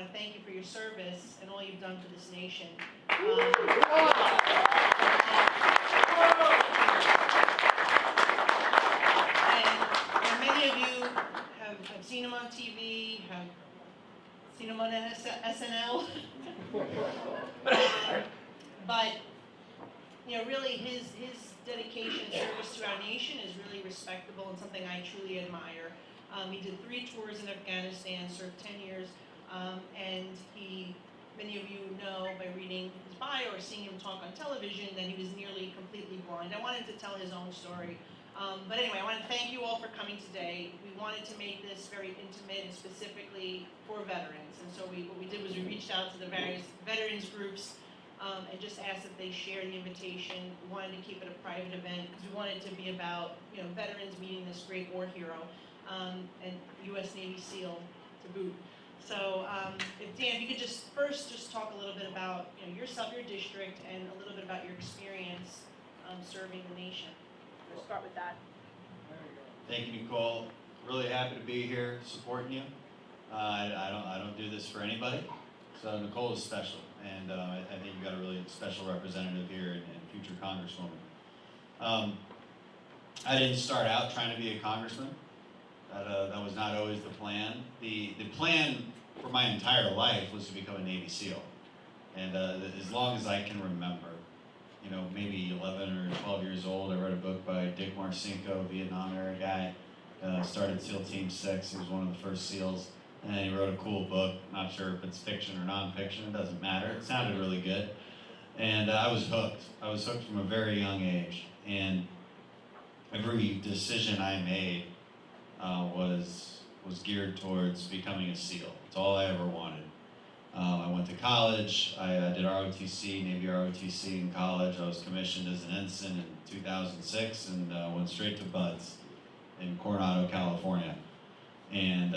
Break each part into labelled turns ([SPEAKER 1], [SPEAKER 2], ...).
[SPEAKER 1] to thank you for your service and all you've done for this nation. And many of you have seen him on TV, have seen him on SNL. But really his dedication and service to our nation is really respectable and something I truly admire. He did 3 tours in Afghanistan, served 10 years, and many of you know by reading his bio or seeing him talk on television that he was nearly completely blind. I wanted to tell his own story. But anyway, I want to thank you all for coming today. We wanted to make this very intimate and specifically for veterans. And so what we did was we reached out to the various veterans groups and just asked that they share the invitation. We wanted to keep it a private event because we wanted it to be about veterans meeting this great war hero and U.S. Navy SEAL to boot. So Dan, if you could just talk a little bit about yourself, your district, and a little bit about your experience serving the nation. We'll start with that.
[SPEAKER 2] Thank you, Nicole. Really happy to be here supporting you. I don't do this for anybody, so Nicole is special, and I think you got a really special representative here and future Congresswoman. I didn't start out trying to be a congressman. That was not always the plan. The plan for my entire life was to become a Navy SEAL, and as long as I can remember, maybe 11 or 12 years old, I read a book by Dick Marcinko, a Vietnam-era guy. Started SEAL Team 6. He was one of the first SEALs. And he wrote a cool book. Not sure if it's fiction or non-fiction. It doesn't matter. It sounded really good. And I was hooked. I was hooked from a very young age. And every decision I made was geared towards becoming a SEAL. It's all I ever wanted. I went to college. I did ROTC, Navy ROTC in college. I was commissioned as an ensign in 2006 and went straight to BUD/S in Coronado, California, and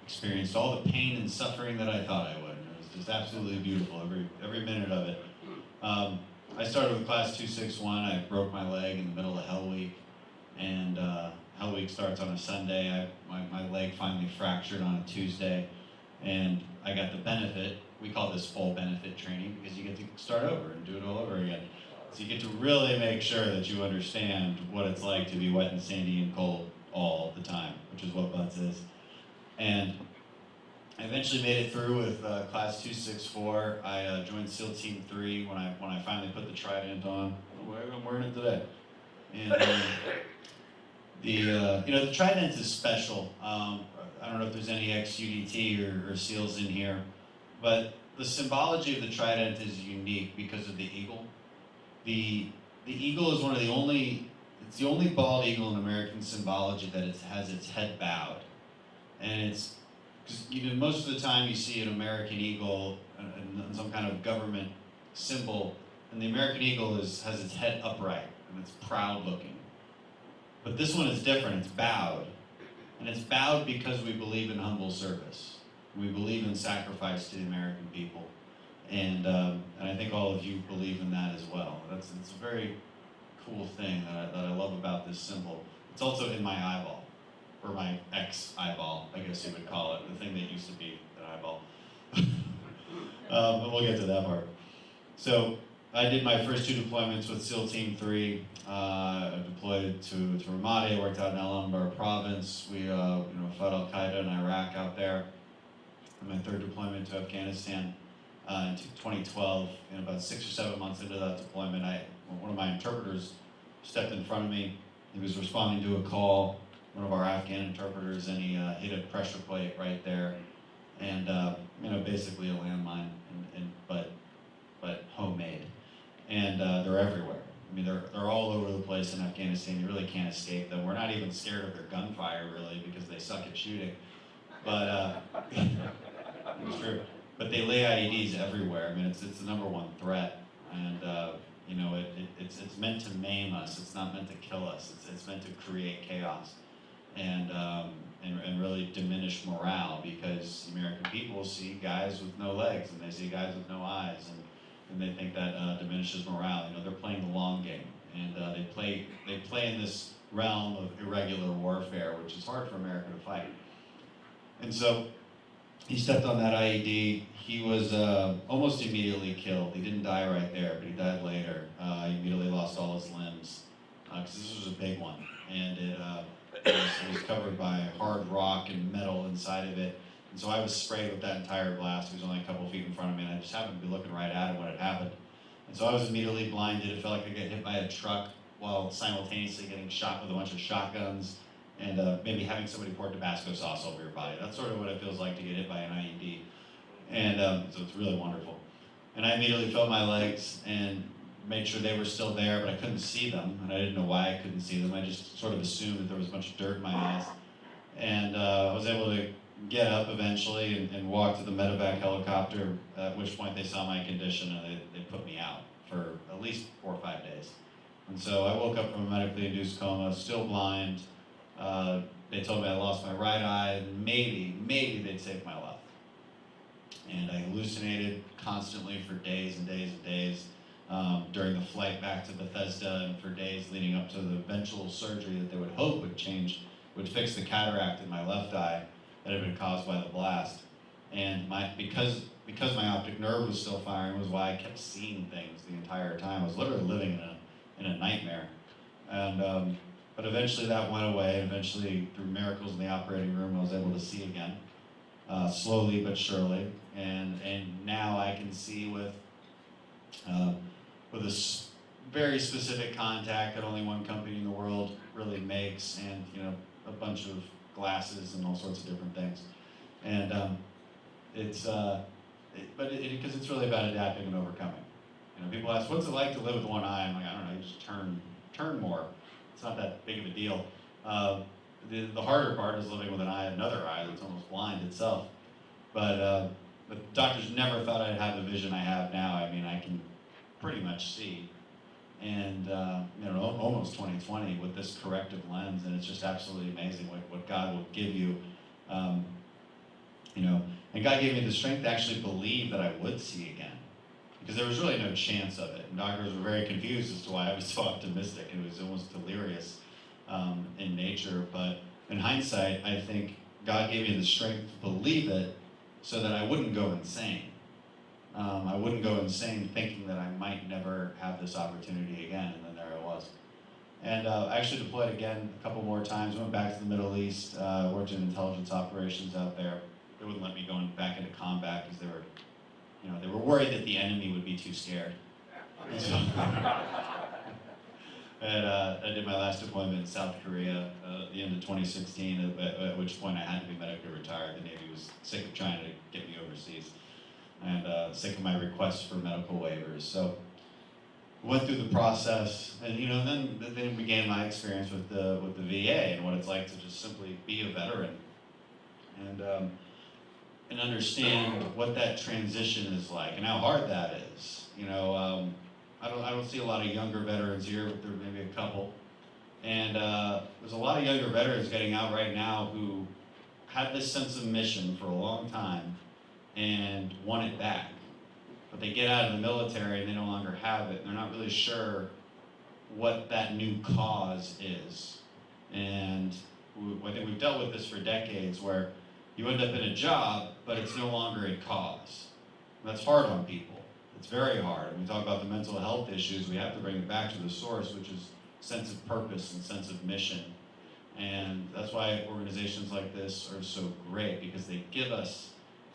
[SPEAKER 2] experienced all the pain and suffering that I thought I would. It was just absolutely beautiful, every minute of it. I started with Class 261. I broke my leg in the middle of Hell Week, and Hell Week starts on a Sunday. My leg finally fractured on a Tuesday. And I got the benefit, we call this full benefit training, because you get to start over and do it all over again. So you get to really make sure that you understand what it's like to be wet and sandy and cold all the time, which is what BUD/S is. And I eventually made it through with Class 264. I joined SEAL Team 3 when I finally put the Trident on. I'm wearing it today. And the Trident is special. I don't know if there's any ex-UDT or SEALs in here, but the symbology of the Trident is unique because of the eagle. The eagle is one of the only bald eagle in American symbology that has its head bowed. And it's, because most of the time you see an American eagle and some kind of government symbol, and the American eagle has its head upright and it's proud looking. But this one is different, it's bowed. And it's bowed because we believe in humble service. We believe in sacrifice to the American people. And I think all of you believe in that as well. It's a very cool thing that I love about this symbol. It's also in my eyeball, or my ex-eyeball, I guess you would call it, the thing that used to be an eyeball. But we'll get to that part. So I did my first 2 deployments with SEAL Team 3. I deployed to Ramadi. I worked out in El Anbar province. We fought Al-Qaeda in Iraq out there. And my 3rd deployment to Afghanistan in 2012. And about 6 or 7 months into that deployment, one of my interpreters stepped in front of me. He was responding to a call, one of our Afghan interpreters, and he hit a pressure plate right there. And basically a landmine, but homemade. And they're everywhere. I mean, they're all over the place in Afghanistan. You really can't escape them. We're not even scared of their gunfire, really, because they suck at shooting. But it's true. But they lay IEDs everywhere. I mean, it's the #1 threat, and it's meant to maim us. It's not meant to kill us. It's meant to create chaos, and really diminish morale, because the American people see guys with no legs and they see guys with no eyes, and they think that diminishes morale. They're playing the long game, and they play in this realm of irregular warfare, which is hard for America to fight. And so he stepped on that IED. He was almost immediately killed. He didn't die right there, but he died later. He immediately lost all his limbs because this was a big one, and it was covered by hard rock and metal inside of it. And so I was sprayed with that entire blast. He was only a couple feet in front of me, and I just happened to be looking right at him when it happened. And so I was immediately blinded. It felt like I got hit by a truck while simultaneously getting shot with a bunch of shotguns and maybe having somebody pour Tabasco sauce over your body. That's sort of what it feels like to get hit by an IED. And so it's really wonderful. And I immediately felt my legs and made sure they were still there, but I couldn't see them, and I didn't know why I couldn't see them. I just sort of assumed that there was a bunch of dirt in my eyes. And I was able to get up eventually and walk to the medevac helicopter, at which point they saw my condition and they put me out for at least 4 or 5 days. And so I woke up from a medically induced coma, still blind. They told me I lost my right eye, and maybe they'd save my left. And I hallucinated constantly for days and days and days during the flight back to Bethesda, and for days leading up to the eventual surgery that they would hope would fix the cataract in my left eye that had been caused by the blast. And because my optic nerve was still firing was why I kept seeing things the entire time. I was literally living in a nightmare. And but eventually that went away. Eventually, through miracles in the operating room, I was able to see again, slowly but surely. And now I can see with a very specific contact that only one company in the world really makes, and a bunch of glasses and all sorts of different things. And because it's really about adapting and overcoming. People ask, what's it like to live with one eye? I'm like, I don't know, you just turn more. It's not that big of a deal. The harder part is living with another eye that's almost blind itself. But doctors never thought I'd have the vision I have now. I mean, I can pretty much see. And almost 20/20 with this corrective lens, and it's just absolutely amazing what God will give you. And God gave me the strength to actually believe that I would see again, because there was really no chance of it. And doctors were very confused as to why I was so optimistic. It was almost delirious in nature. But in hindsight, I think God gave me the strength to believe it so that I wouldn't go insane. I wouldn't go insane thinking that I might never have this opportunity again, and then there I was. And I actually deployed again a couple more times, went back to the Middle East, worked in intelligence operations out there. They wouldn't let me go back into combat because they were worried that the enemy would be too scared. So, I did my last deployment in South Korea at the end of 2016, at which point I had to be medically retired. The Navy was sick of trying to get me overseas, and sick of my requests for medical waivers. So went through the process, and then began my experience with the VA and what it's like to just simply be a veteran, and understand what that transition is like and how hard that is. I don't see a lot of younger veterans here, but there may be a couple. And there's a lot of younger veterans getting out right now who had this sense of mission for a long time and want it back. But they get out of the military and they no longer have it. They're not really sure what that new cause is. And I think we've dealt with this for decades, where you end up in a job, but it's no longer a cause. And that's hard on people. It's very hard. When we talk about the mental health issues, we have to bring it back to the source, which is sense of purpose and sense of mission. And that's why organizations like this are so great, because they give us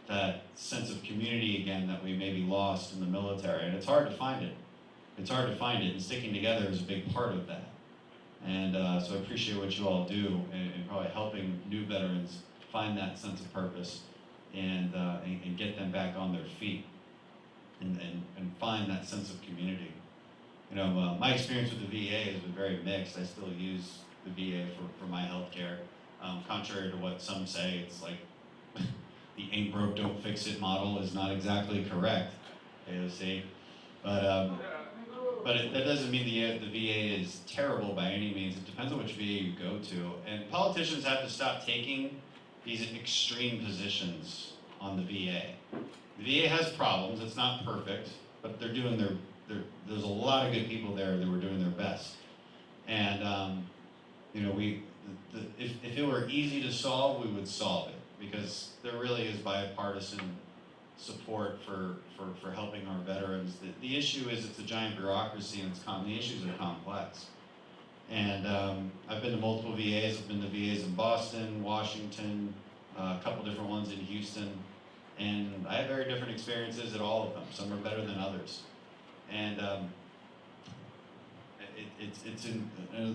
[SPEAKER 2] that sense of community again that we maybe lost in the military. And it's hard to find it. It's hard to find it, and sticking together is a big part of that. And so I appreciate what you all do in probably helping new veterans find that sense of purpose and get them back on their feet and find that sense of community. My experience with the VA has been very mixed. I still use the VA for my health care. Contrary to what some say, it's like the ain't broke, don't fix it model is not exactly correct, AOC. But that doesn't mean the VA is terrible by any means. It depends on which VA you go to. And politicians have to stop taking these extreme positions on the VA. The VA has problems. It's not perfect, but they're doing there's a lot of good people there that were doing their best. And if it were easy to solve, we would solve it. because there really is bipartisan support for helping our veterans. The issue is it's a giant bureaucracy, and the issues are complex. And I've been to multiple VAs. I've been to VAs in Boston, Washington, a couple different ones in Houston, and I have very different experiences at all of them. Some are better than others. And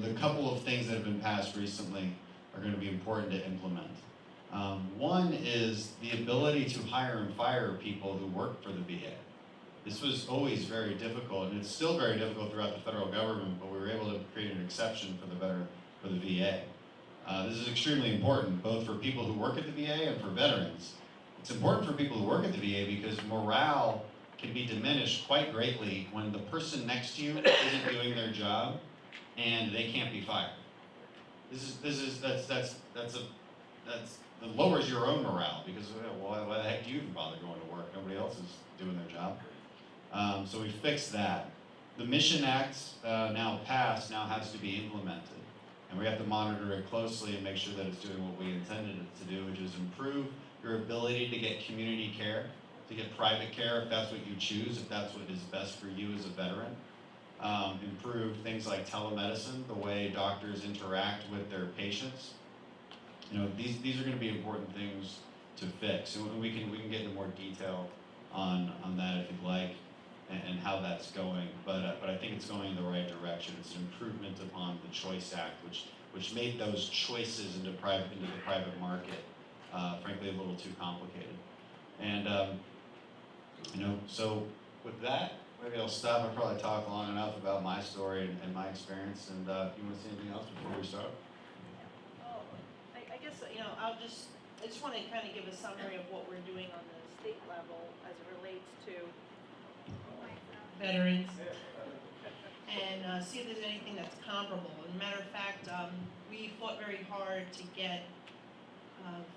[SPEAKER 2] the couple of things that have been passed recently are going to be important to implement. One is the ability to hire and fire people who work for the VA. This was always very difficult, and it's still very difficult throughout the federal government, but we were able to create an exception for the VA. This is extremely important, both for people who work at the VA and for veterans. It's important for people who work at the VA because morale can be diminished quite greatly when the person next to you isn't doing their job and they can't be fired. That lowers your own morale because, well, why the heck do you even bother going to work? Nobody else is doing their job. So we fixed that. The Mission Act now passed, now has to be implemented. And we have to monitor it closely and make sure that it's doing what we intended it to do, which is improve your ability to get community care, to get private care if that's what you choose, if that's what is best for you as a veteran. Improve things like telemedicine, the way doctors interact with their patients. You know, these are going to be important things to fix, and we can get into more detail on that if you'd like, and how that's going. But I think it's going in the right direction. It's an improvement upon the Choice Act, which made those choices into the private market, frankly, a little too complicated. And you know, so with that, maybe I'll stop. I probably talked long enough about my story and my experience. And if you want to say anything else before we start?
[SPEAKER 1] I guess, you know, I just want to kind of give a summary of what we're doing on the state level as it relates to veterans and see if there's anything that's comparable. As a matter of fact, we fought very hard to get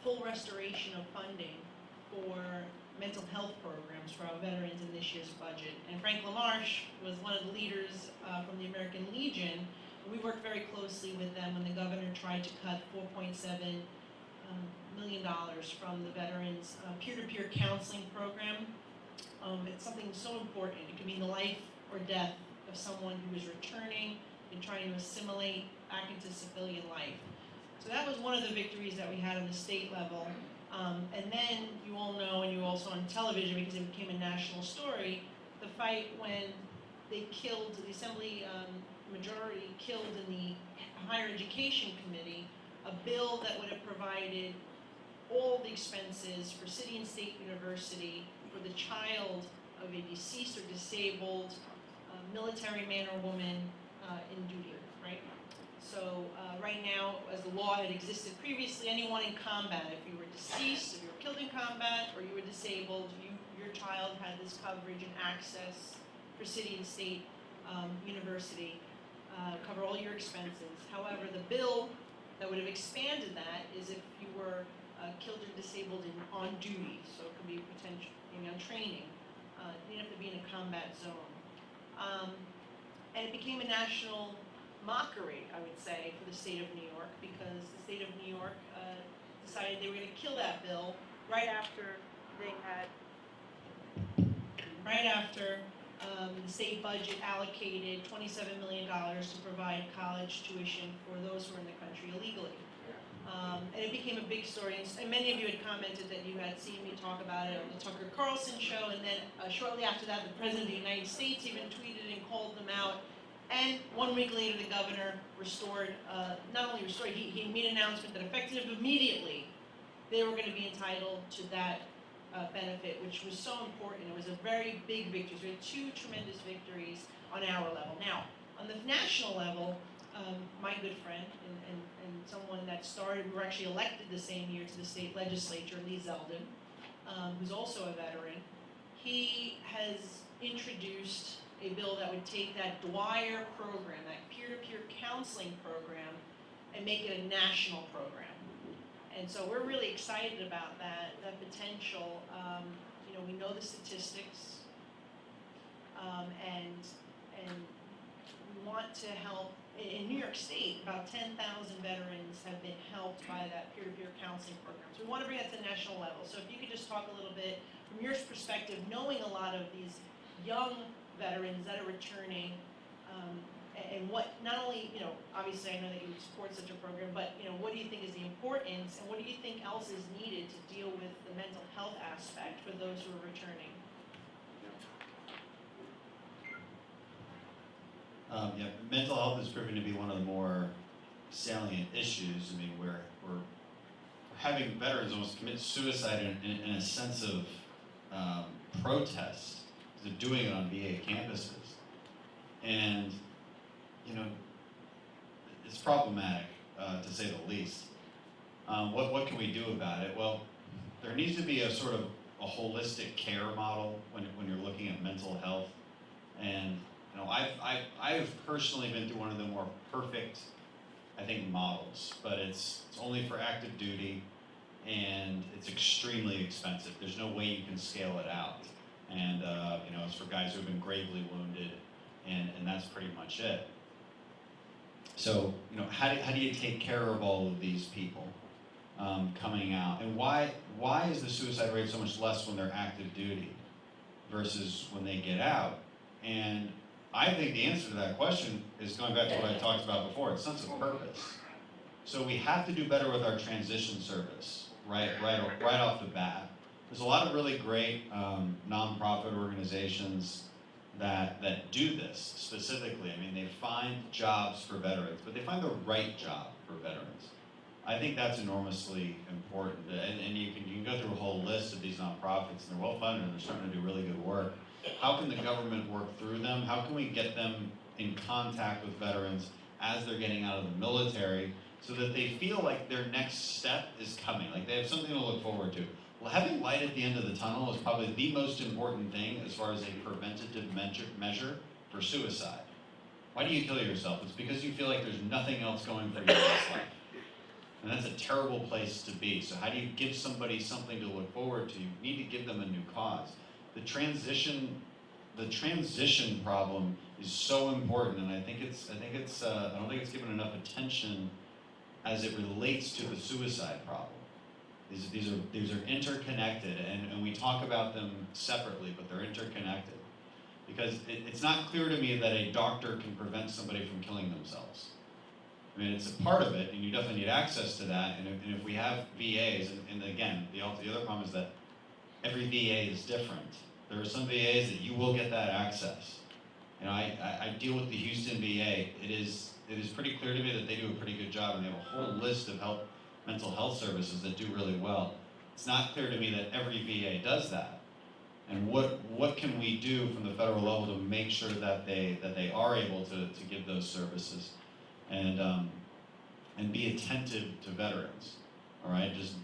[SPEAKER 1] full restoration of funding for mental health programs for our veterans in this year's budget. And Frank LaMarche was one of the leaders from the American Legion. We worked very closely with them when the governor tried to cut $4.7 million from the veterans peer-to-peer counseling program. It's something so important. It could mean the life or death of someone who is returning and trying to assimilate back into civilian life. So that was one of the victories that we had on the state level. And then you all know, and you also on television because it became a national story, the fight when they killed, the Assembly majority killed in the Higher Education Committee, a bill that would have provided all the expenses for City and State University for the child of a deceased or disabled military man or woman in duty, right? So right now, as the law had existed previously, anyone in combat, if you were deceased, if you were killed in combat, or you were disabled, your child had this coverage and access for City and State University, cover all your expenses. However, the bill that would have expanded that is if you were killed or disabled on duty, so it could be potentially on training. You didn't have to be in a combat zone. And it became a national mockery, I would say, for the state of New York, because the state of New York decided they were going to kill that bill right after they had, the state budget allocated $27 million to provide college tuition for those who are in the country illegally. And it became a big story, and many of you had commented that you had seen me talk about it on the Tucker Carlson show, and then shortly after that, the President of the United States even tweeted and called them out. And 1 week later, the governor restored, not only restored, he made an announcement that effective immediately, they were going to be entitled to that benefit, which was so important. It was a very big victory. We had two tremendous victories on our level. Now, on the national level, my good friend and someone that started, we were actually elected the same year to the state legislature, Lee Zeldin, who's also a veteran, he has introduced a bill that would take that Dwyer program, that peer-to-peer counseling program, and make it a national program. And so we're really excited about that potential. You know, we know the statistics, and want to help. In New York State, about 10,000 veterans have been helped by that peer-to-peer counseling program. So we want to bring that to the national level. So if you could just talk a little bit from your perspective, knowing a lot of these young veterans that are returning, and what, not only, obviously I know that you would support such a program, but, what do you think is the importance, and what do you think else is needed to deal with the mental health aspect for those who are returning?
[SPEAKER 2] Mental health has proven to be one of the more salient issues. I mean, we're having veterans almost commit suicide in a sense of protest. They're doing it on VA campuses. And, it's problematic, to say the least. What can we do about it? Well, there needs to be a sort of a holistic care model when you're looking at mental health. And I've personally been through one of the more perfect, I think, models, but it's only for active duty, and it's extremely expensive. There's no way you can scale it out, and it's for guys who have been gravely wounded, and that's pretty much it. So how do you take care of all of these people coming out, and why is the suicide rate so much less when they're active duty versus when they get out? And I think the answer to that question is going back to what I talked about before. It's sense of purpose. So we have to do better with our transition service, right off the bat. There's a lot of really great nonprofit organizations that do this specifically. I mean, they find jobs for veterans, but they find the right job for veterans. I think that's enormously important. And you can go through a whole list of these nonprofits, and they're well funded, and they're starting to do really good work. How can the government work through them? How can we get them in contact with veterans as they're getting out of the military so that they feel like their next step is coming, like they have something to look forward to? Well, having light at the end of the tunnel is probably the most important thing as far as a preventative measure for suicide. Why do you kill yourself? It's because you feel like there's nothing else going for you in this life. And that's a terrible place to be. So how do you give somebody something to look forward to? You need to give them a new cause. The transition problem is so important, and I don't think it's given enough attention as it relates to the suicide problem. These are interconnected, and we talk about them separately, but they're interconnected. Because it's not clear to me that a doctor can prevent somebody from killing themselves. I mean, it's a part of it, and you definitely need access to that. And if we have VAs, and again, the other problem is that every VA is different. There are some VAs that you will get that access. I deal with the Houston VA. It is pretty clear to me that they do a pretty good job, and they have a whole list of mental health services that do really well. It's not clear to me that every VA does that. And what can we do from the federal level to make sure that they are able to give those services and be attentive to veterans? All right, just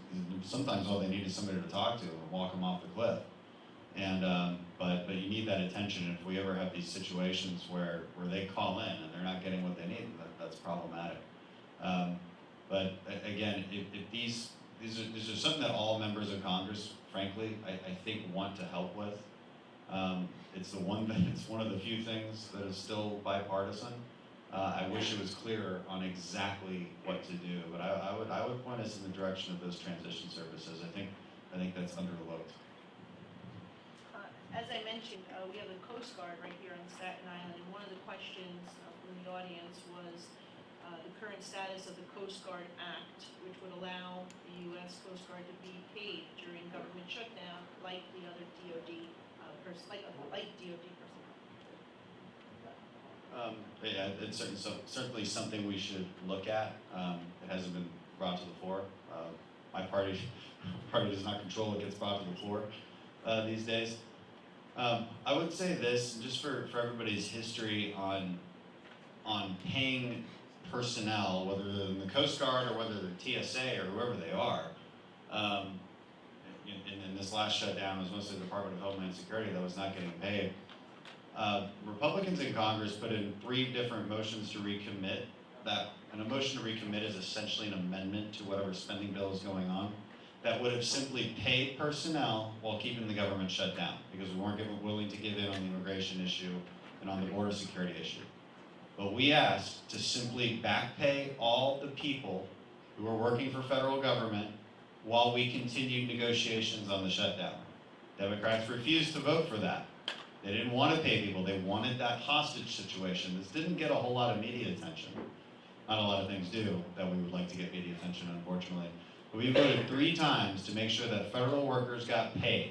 [SPEAKER 2] sometimes all they need is somebody to talk to and walk them off the cliff. And but you need that attention. If we ever have these situations where they call in and they're not getting what they need, that's problematic. But again, if these are something that all members of Congress, frankly, I think want to help with. It's one of the few things that is still bipartisan. I wish it was clearer on exactly what to do, but I would point us in the direction of those transition services. I think that's underlooked.
[SPEAKER 1] As I mentioned, we have the Coast Guard right here on Staten Island, and one of the questions from the audience was the current status of the Coast Guard Act, which would allow the U.S. Coast Guard to be paid during government shutdown, like the other DoD like DoD personnel.
[SPEAKER 2] Yeah, it's certainly something we should look at. It hasn't been brought to the floor. My party does not control what gets brought to the floor these days. I would say this, just for everybody's history on paying personnel, whether they're in the Coast Guard or whether they're TSA or whoever they are. In this last shutdown, it was mostly the Department of Homeland Security that was not getting paid. Republicans in Congress put in 3 different motions to recommit that, and a motion to recommit is essentially an amendment to whatever spending bill is going on, that would have simply paid personnel while keeping the government shut down, because we weren't willing to give in on the immigration issue and on the border security issue. But we asked to simply back pay all the people who are working for federal government while we continued negotiations on the shutdown. Democrats refused to vote for that. They didn't want to pay people. They wanted that hostage situation. This didn't get a whole lot of media attention. Not a lot of things do that we would like to get media attention, unfortunately. But we voted 3 times to make sure that federal workers got paid.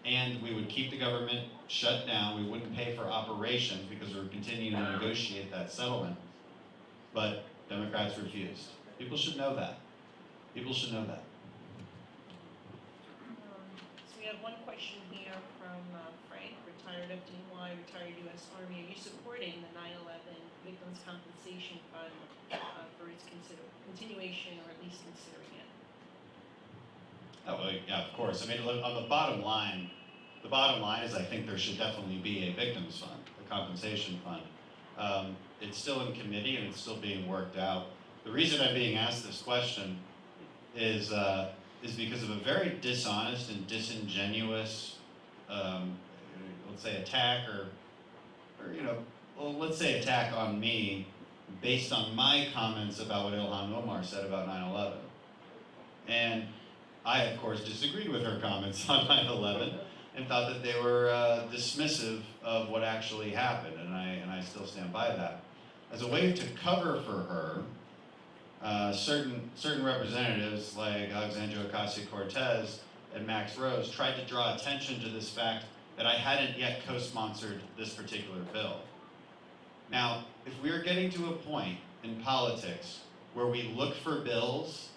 [SPEAKER 2] And we would keep the government shut down. We wouldn't pay for operations because we were continuing to negotiate that settlement. But Democrats refused. People should know that. People should know that.
[SPEAKER 1] So we have one question here from Frank, retired FDNY, retired U.S. Army. Are you supporting the 9/11 Victims Compensation Fund for its continuation, or at least considering it?
[SPEAKER 2] Oh, well, yeah, of course. I mean, look, on the bottom line is I think there should definitely be a victims fund, a compensation fund. It's still in committee and it's still being worked out. The reason I'm being asked this question is because of a very dishonest and disingenuous, let's say attack or you know, well, let's say attack on me based on my comments about what Ilhan Omar said about 9/11. And I, of course, disagreed with her comments on 9/11 and thought that they were dismissive of what actually happened, and I still stand by that. As a way to cover for her, certain representatives like Alexandria Ocasio-Cortez and Max Rose tried to draw attention to this fact that I hadn't yet co-sponsored this particular bill. Now, if we're getting to a point in politics where we look for bills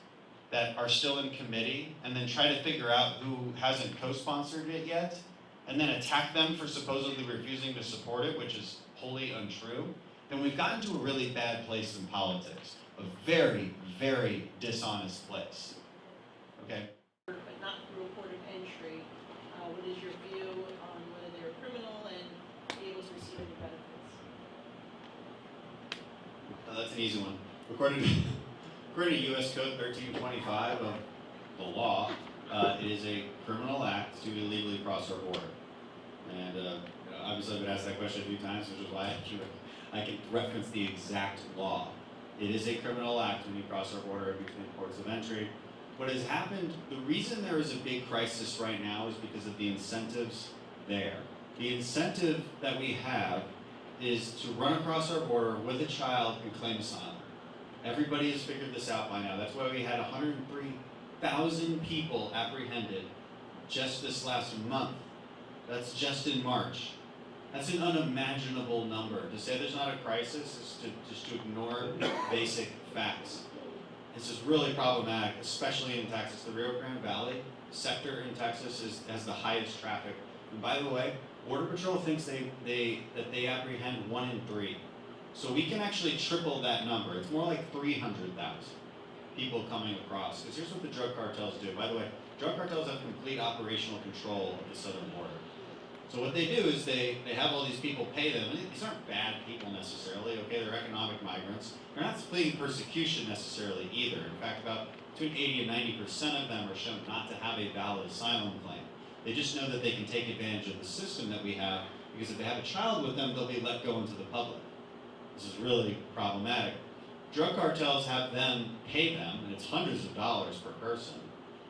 [SPEAKER 2] that are still in committee and then try to figure out who hasn't co-sponsored it yet, and then attack them for supposedly refusing to support it, which is wholly untrue, then we've gotten to a really bad place in politics. A very, very dishonest place. Okay?
[SPEAKER 1] But not through a port of entry. What is your view on whether they're a criminal and be able to receive any benefits?
[SPEAKER 2] That's an easy one. According to U.S. Code 1325 of the law, it is a criminal act to illegally cross our border. And obviously I've been asked that question a few times, which is why I can reference the exact law. It is a criminal act when you cross our border between ports of entry. What has happened, the reason there is a big crisis right now is because of the incentives there. The incentive that we have is to run across our border with a child and claim asylum. Everybody has figured this out by now. That's why we had 103,000 people apprehended just this last month. That's just in March. That's an unimaginable number. To say there's not a crisis is just to ignore basic facts. This is really problematic, especially in Texas. The Rio Grande Valley sector in Texas has the highest traffic. And by the way, Border Patrol thinks that they apprehend 1 in 3. So we can actually triple that number. It's more like 300,000 people coming across. Because here's what the drug cartels do. By the way, drug cartels have complete operational control of the southern border. So what they do is they have all these people pay them. And these aren't bad people necessarily, okay? They're economic migrants. They're not fleeing persecution necessarily either. In fact, about between 80 and 90% of them are shown not to have a valid asylum claim. They just know that they can take advantage of the system that we have, because if they have a child with them, they'll be let go into the public. This is really problematic. Drug cartels have them pay them, and it's hundreds of dollars per person.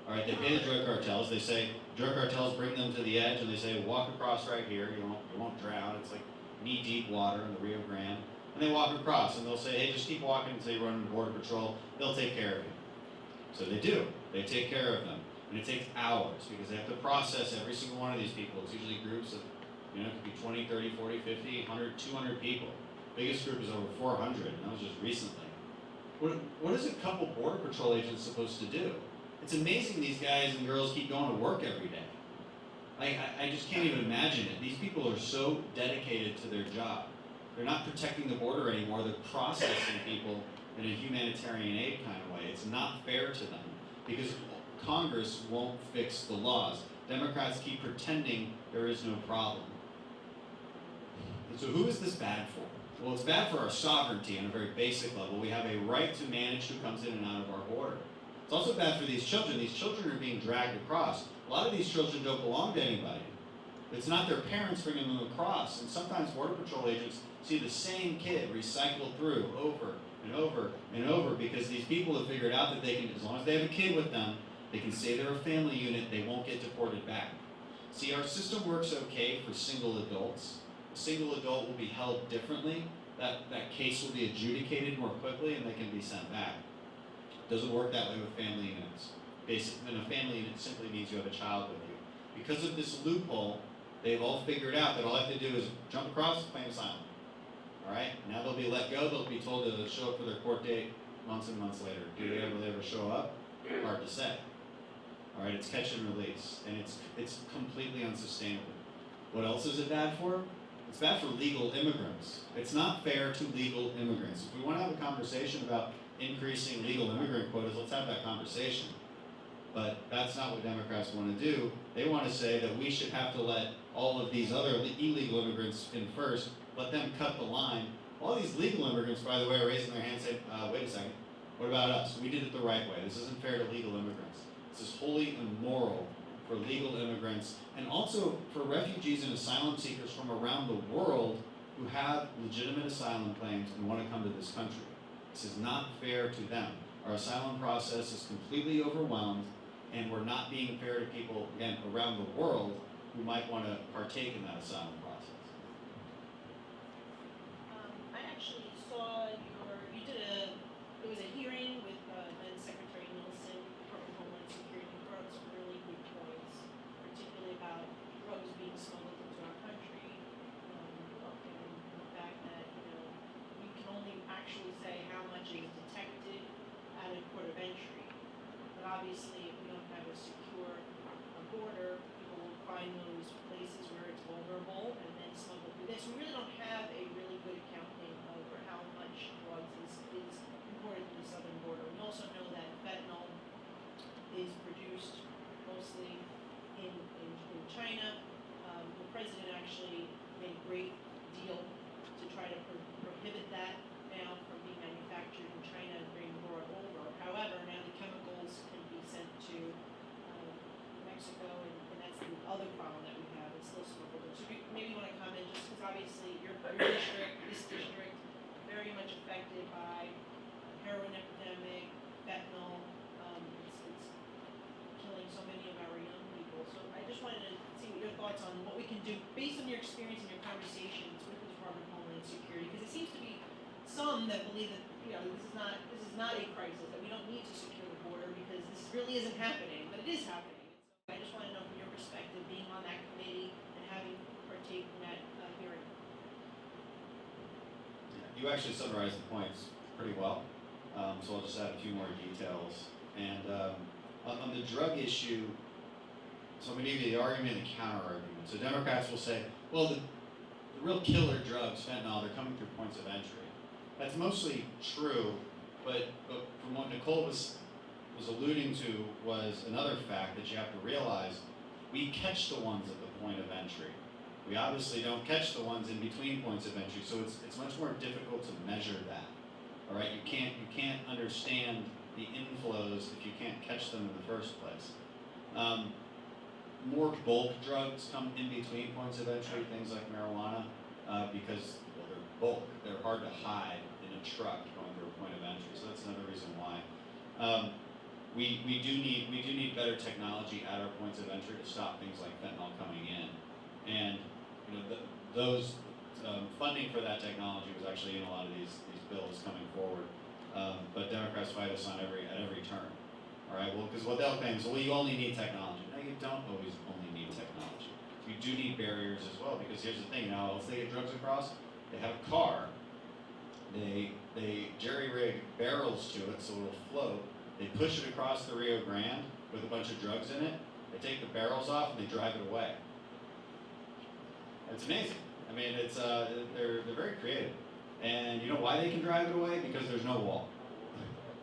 [SPEAKER 2] All right, they pay the drug cartels. They say, drug cartels bring them to the edge, and they say, walk across right here. You won't drown. It's like knee-deep water in the Rio Grande. And they walk across, and they'll say, hey, just keep walking until you run into Border Patrol. They'll take care of you. So they do. They take care of them. And it takes hours, because they have to process every single one of these people. It's usually groups of, it could be 20, 30, 40, 50, 100, 200 people. Biggest group is over 400, and that was just recently. What is a couple Border Patrol agents supposed to do? It's amazing these guys and girls keep going to work every day. I just can't even imagine it. These people are so dedicated to their job. They're not protecting the border anymore. They're processing people in a humanitarian aid kind of way. It's not fair to them, because Congress won't fix the laws. Democrats keep pretending there is no problem. And so who is this bad for? Well, it's bad for our sovereignty on a very basic level. We have a right to manage who comes in and out of our border. It's also bad for these children. These children are being dragged across. A lot of these children don't belong to anybody. It's not their parents bringing them across. And sometimes Border Patrol agents see the same kid recycled through over and over and over because these people have figured out that they can, as long as they have a kid with them, they can say they're a family unit, they won't get deported back. See, our system works okay for single adults. A single adult will be held differently. That case will be adjudicated more quickly and they can be sent back. It doesn't work that way with family units. Basically, a family unit simply means you have a child with you. Because of this loophole, they've all figured out that all I have to do is jump across, claim asylum. All right? Now they'll be let go. They'll be told to show up for their court date months and months later. Do they ever show up? Hard to say. All right? It's catch and release, and it's completely unsustainable. What else is it bad for? It's bad for legal immigrants. It's not fair to legal immigrants. If we want to have a conversation about increasing legal immigrant quotas, let's have that conversation. But that's not what Democrats want to do. They want to say that we should have to let all of these other illegal immigrants in first, let them cut the line. All these legal immigrants, by the way, are raising their hands saying, wait a second, what about us? We did it the right way. This isn't fair to legal immigrants. This is wholly immoral for legal immigrants and also for refugees and asylum seekers from around the world who have legitimate asylum claims and want to come to this country. This is not fair to them. Our asylum process is completely overwhelmed, and we're not being fair to people, again, around the world who might want to partake in that asylum process.
[SPEAKER 1] I actually saw it was a hearing with then Secretary Nielsen, Department of Homeland Security. You brought up some really good points, particularly about drugs being smuggled into our country, and the fact that, you can only actually say how much is detected at a port of entry. But obviously, if we don't have a secure border, people will find those places where it's vulnerable and then smuggle through this. We really don't have a really good accounting over how much drugs is imported to the southern border. We also know that fentanyl is produced mostly in China. The president actually made a great deal to try to prohibit that now from being manufactured in China and being brought over. However, now the chemicals can be sent to Mexico, and that's the other problem that we have. It's still smuggled in. So maybe you want to comment, just because obviously your district, this district, very much affected by heroin epidemic, fentanyl. It's killing so many of our young people. So I just wanted to see what your thoughts on what we can do based on your experience and your conversations with the Department of Homeland Security, because it seems to be some that believe that this is not a crisis, that we don't need to secure the border because this really isn't happening, but it is happening. So I just want to know from your perspective, being on that committee and having partaken in that hearing.
[SPEAKER 2] You actually summarized the points pretty well, so I'll just add a few more details. And on the drug issue, so I'm going to give you the argument and the counter-argument. So Democrats will say, well, the real killer drugs, fentanyl, they're coming through points of entry. That's mostly true, but from what Nicole was alluding to was another fact that you have to realize. We catch the ones at the point of entry. We obviously don't catch the ones in between points of entry, so it's much more difficult to measure that. All right, you can't understand the inflows if you can't catch them in the first place. More bulk drugs come in between points of entry, things like marijuana, because they're bulk. They're hard to hide in a truck going through a point of entry. So that's another reason why. We do need better technology at our points of entry to stop things like fentanyl coming in. And those funding for that technology was actually in a lot of these bills coming forward. But Democrats fight us at every turn. All right, well, because what they'll claim is, well, you only need technology. No, you don't always only need technology. You do need barriers as well, because here's the thing. Now, let's they get drugs across. They have a car. They jerry-rig barrels to it so it'll float. They push it across the Rio Grande with a bunch of drugs in it. They take the barrels off and they drive it away. It's amazing. I mean, it's they're very creative. And you know why they can drive it away? Because there's no wall.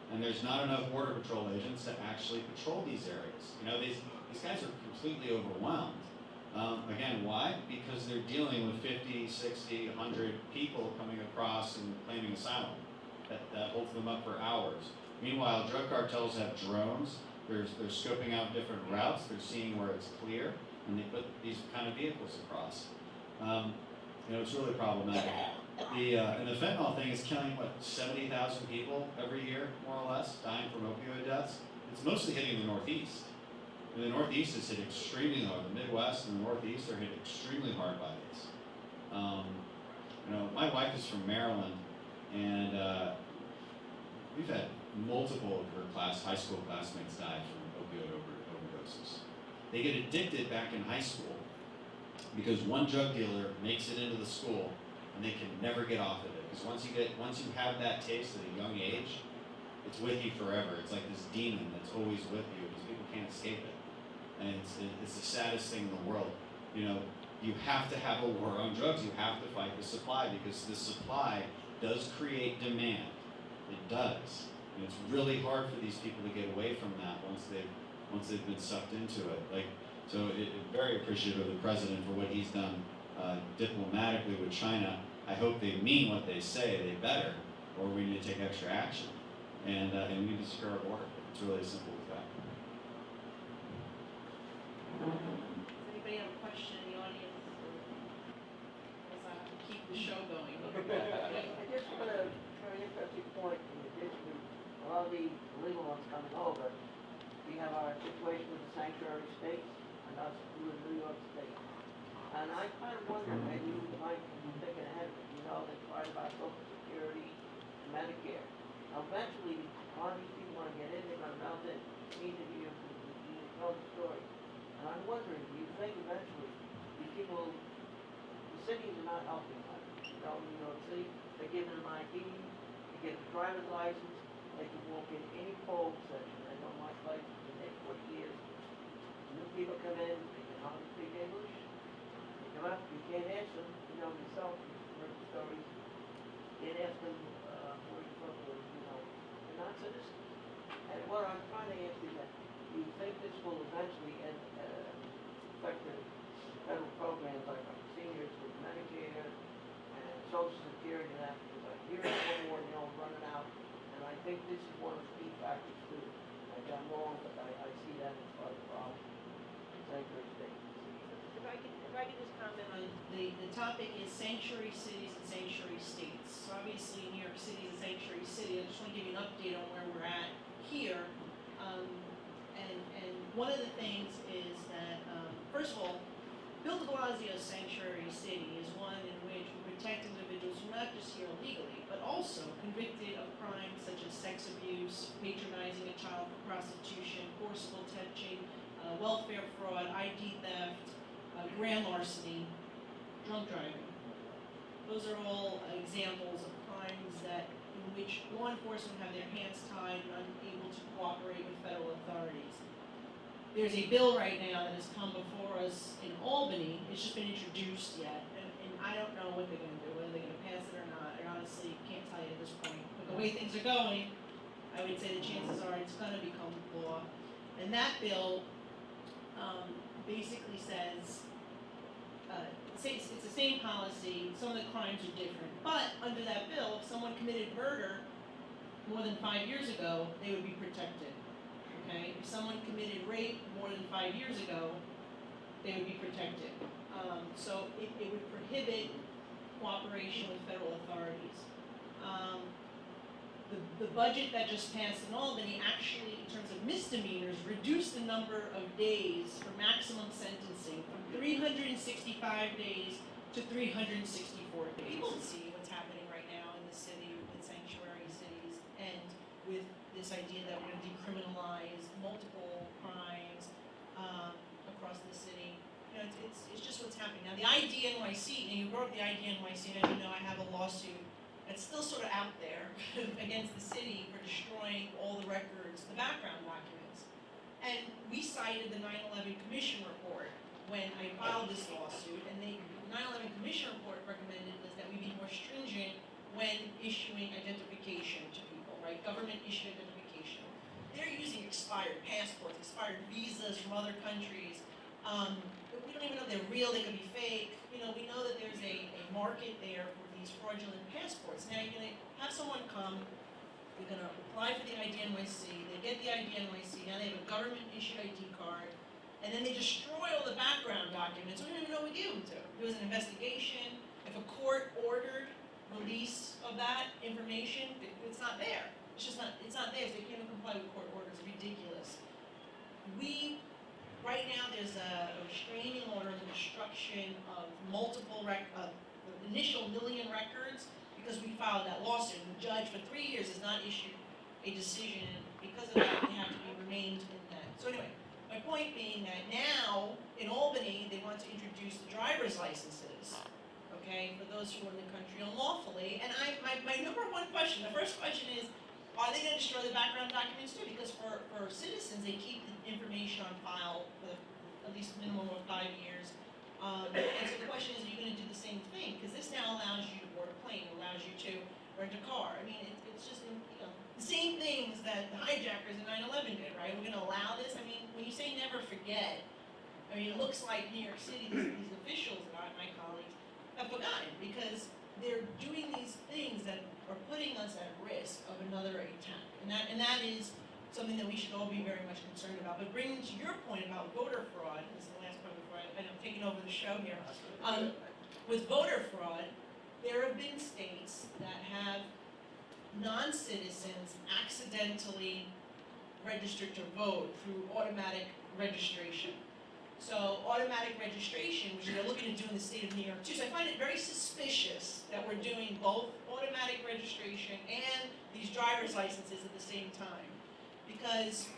[SPEAKER 2] And there's not enough Border Patrol agents to actually patrol these areas. These guys are completely overwhelmed. Again, why? Because they're dealing with 50, 60, 100 people coming across and claiming asylum. That holds them up for hours. Meanwhile, drug cartels have drones. They're scoping out different routes. They're seeing where it's clear. when they put these kind of vehicles across. You know, it's really problematic. And the fentanyl thing is killing, what, 70,000 people every year, more or less, dying from opioid deaths. It's mostly hitting the Northeast. And the Northeast is hit extremely hard. The Midwest and the Northeast are hit extremely hard by this. You know, my wife is from Maryland, and we've had multiple of her high school classmates die from opioid overdoses. They get addicted back in high school because one drug dealer makes it into the school, and they can never get off of it. Because once you have that taste at a young age, it's with you forever. It's like this demon that's always with you because people can't escape it. And it's the saddest thing in the world. You know, you have to have a war on drugs. You have to fight the supply because the supply does create demand. It does. And it's really hard for these people to get away from that once they've been sucked into it. So very appreciative of the president for what he's done diplomatically with China. I hope they mean what they say. They better, or we need to take extra action. And we need to secure our border. It's really as simple as that.
[SPEAKER 1] Does anybody have a question in the audience? Because I have to keep the show going.
[SPEAKER 3] I just want a very interesting point in addition to a lot of the legal ones coming over. We have our situation with the sanctuary states and us with New York State. And I kind of wonder, maybe you might be thinking ahead of it, you know, they talk about Social Security and Medicare. Now, eventually, a lot of these people want to get in, they're going to melt in. Need to be able to tell the story. And I'm wondering, do you think eventually these people, the cities are not helping them? You know, New York City, they're giving them ID, they get a driver's license, they can walk in any poll section. They don't want license in there 40 years. New people come in, they can hardly speak English. They come up, you can't ask them, you know, yourself, you've heard the stories. You can't ask them where you're from, you know, they're not citizens. And what I'm trying to ask is that, do you think this will eventually affect the federal programs like our seniors with Medicare and Social Security and that? Because I hear it more and more, running out. And I think this is one of the key factors too. Maybe I'm wrong, but I see that as part of the problem. Sanctuary states.
[SPEAKER 1] If I could just comment on the topic is sanctuary cities and sanctuary states. So obviously New York City is a sanctuary city. I just want to give you an update on where we're at here. And one of the things is that, first of all, Bill de Blasio's sanctuary city is one in which we protect individuals who are not just here illegally, but also convicted of crimes such as sex abuse, patronizing a child for prostitution, forcible touching, welfare fraud, ID theft, grand larceny, drunk driving. Those are all examples of crimes in which law enforcement have their hands tied and unable to cooperate with federal authorities. There's a bill right now that has come before us in Albany. It's just been introduced yet, and I don't know what they're going to do, whether they're going to pass it or not. I honestly can't tell you at this point. But the way things are going, I would say the chances are it's going to become law. And that bill basically says, it's the same policy, some of the crimes are different, but under that bill, if someone committed murder more than 5 years ago, they would be protected, okay? If someone committed rape more than 5 years ago, they would be protected. So it would prohibit cooperation with federal authorities. The budget that just passed in Albany actually, in terms of misdemeanors, reduced the number of days for maximum sentencing from 365 days to 364 days. People see what's happening right now in the city with sanctuary cities and with this idea that we're going to decriminalize multiple crimes across the city. You know, it's just what's happening. Now the IDNYC, and you brought up the IDNYC, and as you know, I have a lawsuit that's still sort of out there against the city for destroying all the records, the background documents. And we cited the 9/11 Commission report when I filed this lawsuit, and the 9/11 Commission report recommended was that we be more stringent when issuing identification to people, right? Government issued identification. They're using expired passports, expired visas from other countries. We don't even know they're real, they could be fake. You know, we know that there's a market there for these fraudulent passports. Now you're gonna have someone come, you're gonna apply for the IDNYC, they get the IDNYC, now they have a government issued ID card, and then they destroy all the background documents. We don't even know what we gave them to. There was an investigation. If a court ordered release of that information, it's not there. It's just not, it's not there, so they can't even comply with court orders. It's ridiculous. Right now, there's a restraining order, the destruction of multiple the initial million records, because we filed that lawsuit. The judge for 3 years has not issued a decision, and because of that, they have to be remained in that. So anyway, my point being that now, in Albany, they want to introduce the driver's licenses, okay, for those who are in the country unlawfully. And my number one question, the first question is, are they going to destroy the background documents too? Because for citizens, they keep the information on file for at least minimum of 5 years. And so the question is, are you going to do the same thing? Because this now allows you to board a plane, allows you to rent a car. I mean, it's just, you know, the same things that the hijackers in 9/11 did, right? We're going to allow this? I mean, when you say never forget, I mean, it looks like New York City, these officials that are my colleagues have forgotten, because they're doing these things that are putting us at risk of another attack. And that is something that we should all be very much concerned about. But bringing to your point about voter fraud, this is the last point before I'm taking over the show here. With voter fraud, there have been states that have non-citizens accidentally registered to vote through automatic registration. So automatic registration, which they're looking to do in the state of New York too. So I find it very suspicious that we're doing both automatic registration and these driver's licenses at the same time. Because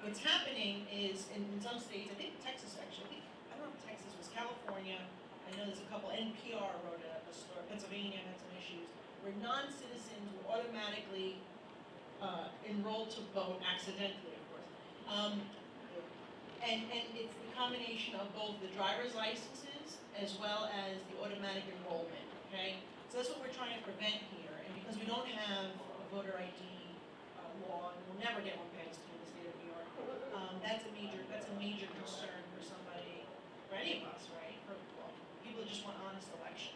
[SPEAKER 1] what's happening is in some states, I think Texas actually, I don't know if Texas was California, I know there's a couple, NPR wrote a story, Pennsylvania had some issues, where non-citizens were automatically enrolled to vote accidentally, of course. And it's the combination of both the driver's licenses as well as the automatic enrollment, okay? So that's what we're trying to prevent here. And because we don't have a voter ID law, and we'll never get one passed in the state of New York, that's a major concern for somebody, for any of us, right? For people who just want honest elections.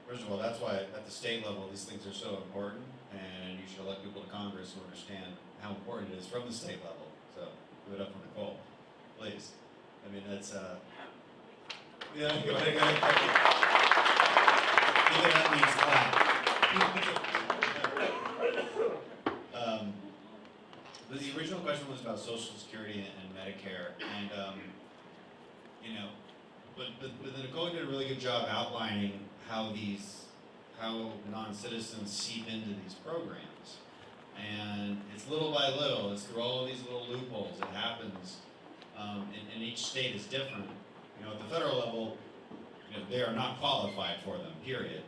[SPEAKER 2] First of all, that's why at the state level these things are so important, and you should elect people to Congress who understand how important it is from the state level. So give it up for Nicole, please. I mean, that's yeah. Go ahead. Even that means clap. The original question was about Social Security and Medicare, and you know, but Nicole did a really good job outlining how non-citizens seep into these programs. And it's little by little, it's through all of these little loopholes. It happens, and each state is different. You know, at the federal level, you know, they are not qualified for them, period.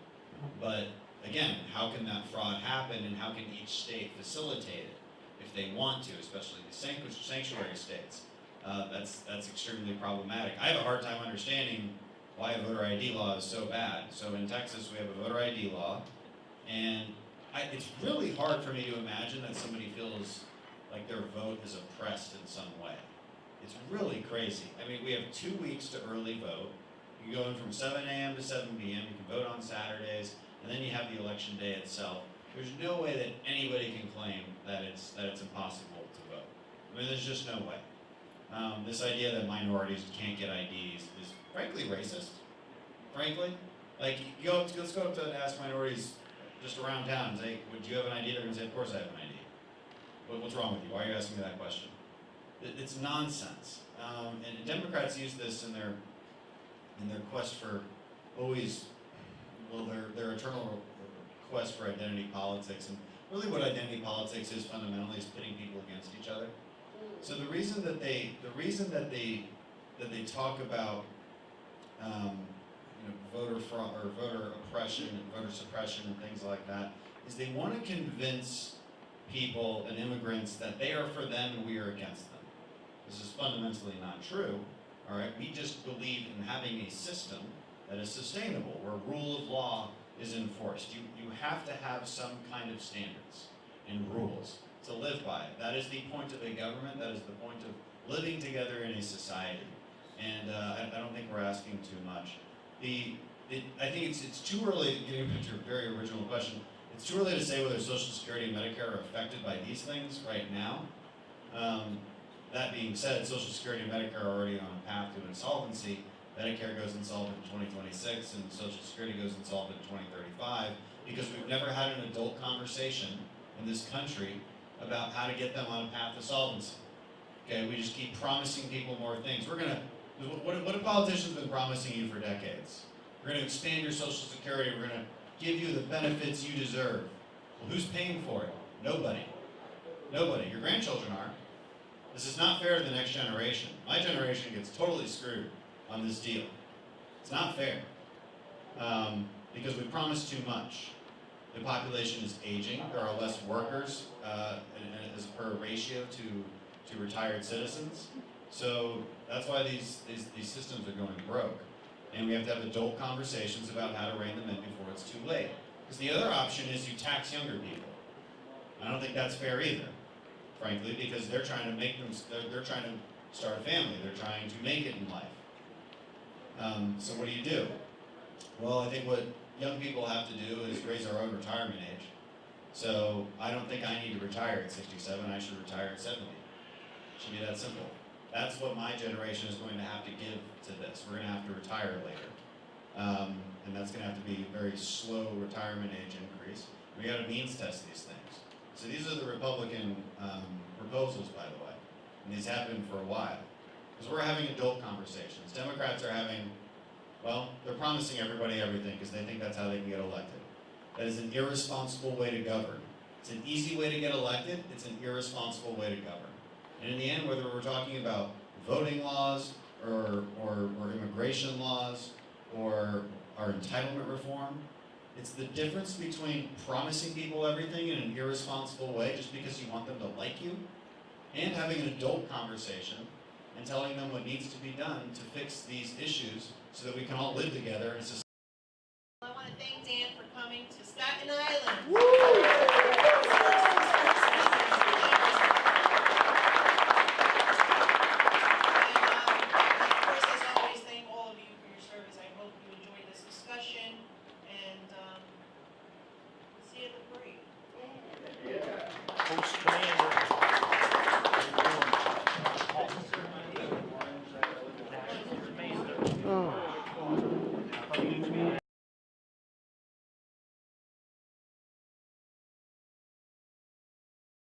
[SPEAKER 2] But again, how can that fraud happen, and how can each state facilitate it if they want to, especially the sanctuary states? That's extremely problematic. I have a hard time understanding why a voter ID law is so bad. So in Texas, we have a voter ID law, and it's really hard for me to imagine that somebody feels like their vote is oppressed in some way. It's really crazy. I mean, we have 2 weeks to early vote. You go in from 7 a.m. to 7 p.m. You can vote on Saturdays, and then you have the election day itself. There's no way that anybody can claim that it's impossible to vote. I mean, there's just no way. This idea that minorities can't get IDs is frankly racist. Frankly, like let's go up to and ask minorities just around town and say, "Would you have an ID?" They're going to say, "Of course I have an ID." What's wrong with you? Why are you asking me that question? It's nonsense. And Democrats use this in their quest for always, well, their eternal quest for identity politics. And really, what identity politics is fundamentally is pitting people against each other. So the reason that they talk about voter fraud or voter oppression and voter suppression and things like that is they want to convince people and immigrants that they are for them and we are against them. This is fundamentally not true. All right, we just believe in having a system that is sustainable, where rule of law is enforced. You have to have some kind of standards and rules to live by. That is the point of a government. That is the point of living together in a society. And I don't think we're asking too much. I think it's too early, getting back to your very original question, it's too early to say whether Social Security and Medicare are affected by these things right now. That being said, Social Security and Medicare are already on a path to insolvency. Medicare goes insolvent in 2026 and Social Security goes insolvent in 2035 because we've never had an adult conversation in this country about how to get them on a path to solvency. Okay, we just keep promising people more things. What have politicians been promising you for decades? We're gonna expand your Social Security, we're gonna give you the benefits you deserve. Well, who's paying for it? Nobody. Nobody. Your grandchildren are. This is not fair to the next generation. My generation gets totally screwed on this deal. It's not fair. Because we promise too much. The population is aging, there are less workers as per ratio to retired citizens. So that's why these systems are going broke. And we have to have adult conversations about how to rein them in before it's too late. Because the other option is you tax younger people. I don't think that's fair either, frankly, because they're trying to they're trying to start a family, they're trying to make it in life. So what do? Well, I think what young people have to do is raise our own retirement age. So I don't think I need to retire at 67, I should retire at 70. It should be that simple. That's what my generation is going to have to give to this. We're going to have to retire later. And that's going to have to be a very slow retirement age increase. We got to means test these things. So these are the Republican proposals, by the way. And these have been for a while. Because we're having adult conversations. Democrats are having, well, they're promising everybody everything because they think that's how they can get elected. That is an irresponsible way to govern. It's an easy way to get elected. It's an irresponsible way to govern. And in the end, whether we're talking about voting laws or immigration laws or our entitlement reform, it's the difference between promising people everything in an irresponsible way just because you want them to like you and having an adult conversation and telling them what needs to be done to fix these issues so that we can all live together in a society.